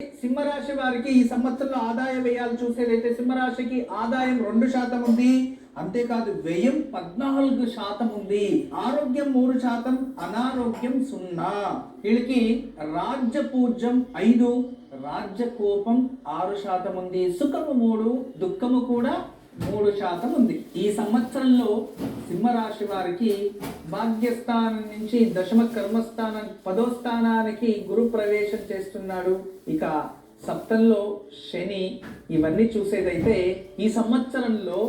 సింహరాశి వారికి ఈ సంవత్సరంలో ఆదాయ వ్యయాలు చూసేదైతే సింహరాశికి ఆదాయం 2% ఉంది. అంతేకాదు వ్యయం 14% ఉంది. ఆరోగ్యం 3%, అనారోగ్యం 0. వీళ్ళకి రాజ్యపూజ్యం 5, రాజ్యకోపం 6% ఉంది. సుఖము 3, దుఃఖము కూడా 3% ఉంది. ఈ సంవత్సరంలో సింహరాశి వారికి భాగ్యస్థానం నుంచి దశమ కర్మస్థానం 10వ స్థానానికి గురు ప్రవేశం చేస్తున్నాడు. ఇక సప్తంలో శని. ఇవన్నీ చూసేదైతే ఈ సంవత్సరంలో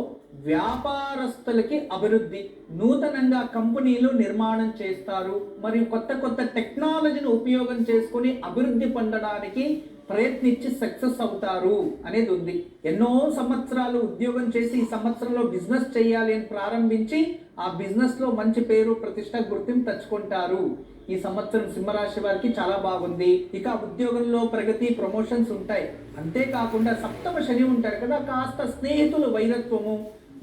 వ్యాపారస్తులకి అభివృద్ధి, నూతనంగా కంపెనీలు నిర్మాణం చేస్తారు మరియు కొత్త కొత్త టెక్నాలజీని ఉపయోగం చేసుకొని అభివృద్ధి పొందడానికి ప్రయత్నించి సక్సెస్ అవుతారు అనేది ఉంది. ఎన్నో సంవత్సరాలు ఉద్యోగం చేసి ఈ సంవత్సరంలో బిజినెస్ చేయాలి అని ప్రారంభించి ఆ బిజినెస్లో మంచి పేరు, ప్రతిష్ట, గుర్తింపు తెచ్చుకుంటారు. ఈ సంవత్సరం సింహరాశి వారికి చాలా బాగుంది. ఇక ఉద్యోగంలో ప్రగతి, ప్రమోషన్స్ ఉంటాయి. అంతేకాకుండా సప్తమ శని ఉంటారు కదా, కాస్త స్నేహితులు వైరత్వము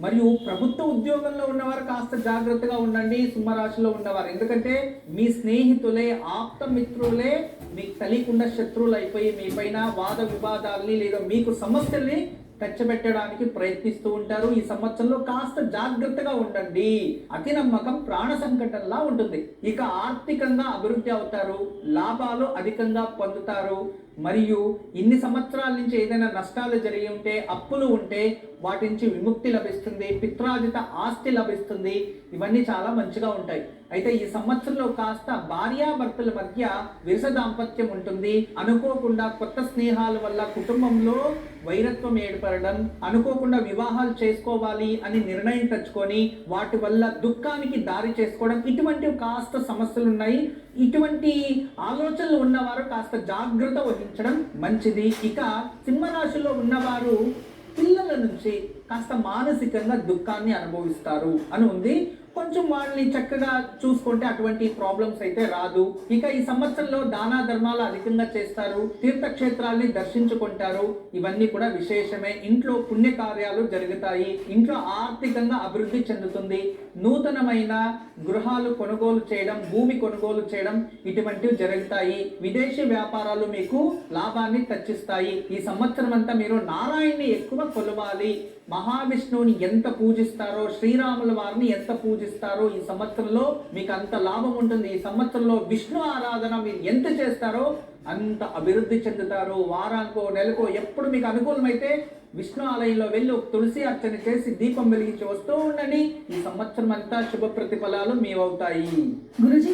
మరియు ప్రభుత్వ ఉద్యోగంలో ఉన్నవారు కాస్త జాగ్రత్తగా ఉండండి సింహరాశిలో ఉన్నవారు. ఎందుకంటే మీ స్నేహితులే, ఆప్త మిత్రులే మీకు తెలియకుండా శత్రువులు అయిపోయి మీ పైన వాద వివాదాలని లేదా మీకు సమస్యల్ని తెచ్చబెట్టడానికి ప్రయత్నిస్తూ ఉంటారు. ఈ సంవత్సరంలో కాస్త జాగ్రత్తగా ఉండండి. అతి నమ్మకం ప్రాణ సంకటంలా ఉంటుంది. ఇక ఆర్థికంగా అభివృద్ధి అవుతారు, లాభాలు అధికంగా పొందుతారు మరియు ఇన్ని సంవత్సరాల నుంచి ఏదైనా నష్టాలు జరిగి ఉంటే, అప్పులు ఉంటే వాటి నుంచి విముక్తి లభిస్తుంది, పిత్రాజిత ఆస్తి లభిస్తుంది. ఇవన్నీ చాలా మంచిగా ఉంటాయి. అయితే ఈ సంవత్సరంలో కాస్త భార్యాభర్తల మధ్య విరస దాంపత్యం ఉంటుంది. అనుకోకుండా కొత్త స్నేహాల వల్ల కుటుంబంలో వైరత్వం ఏర్పడడం, అనుకోకుండా వివాహాలు చేసుకోవాలి అని నిర్ణయం తెచ్చుకొని వాటి వల్ల దుఃఖానికి దారి చేసుకోవడం, ఇటువంటివి కాస్త సమస్యలు ఉన్నాయి. ఇటువంటి ఆలోచనలు ఉన్నవారు కాస్త జాగ్రత్త వహించడం మంచిది. ఇక సింహరాశిలో ఉన్నవారు పిల్లల నుంచి కాస్త మానసికంగా దుఃఖాన్ని అనుభవిస్తారు అని ఉంది. కొంచెం వాళ్ళని చక్కగా చూసుకుంటే అటువంటి ప్రాబ్లమ్స్ అయితే రాదు. ఇక ఈ సంవత్సరంలో దానా ధర్మాలు అధికంగా చేస్తారు, తీర్థక్షేత్రాల్ని దర్శించుకుంటారు. ఇవన్నీ కూడా విశేషమే. ఇంట్లో పుణ్యకార్యాలు జరుగుతాయి, ఇంట్లో ఆర్థికంగా అభివృద్ధి చెందుతుంది. నూతనమైన గృహాలు కొనుగోలు చేయడం, భూమి కొనుగోలు చేయడం ఇటువంటివి జరుగుతాయి. విదేశీ వ్యాపారాలు మీకు లాభాన్ని తెచ్చిస్తాయి. ఈ సంవత్సరం అంతా మీరు నారాయణని ఎక్కువ కొలవాలి. మహావిష్ణువుని ఎంత పూజిస్తారో, శ్రీరాముల వారిని ఎంత పూజిస్తారో ఈ సంవత్సరంలో మీకు అంత లాభం ఉంటుంది. ఈ సంవత్సరంలో విష్ణు ఆరాధన మీరు ఎంత చేస్తారో అంత అభివృద్ధి చెందుతారు. వారానికో నెలకో ఎప్పుడు మీకు అనుకూలమైతే విష్ణు ఆలయంలో వెళ్ళి ఒక తులసి అర్చన చేసి దీపం వెలిగించి వస్తూ ఉండండి. ఈ సంవత్సరం అంతా శుభ ప్రతిఫలాలు మీ అవుతాయి. గురుజీ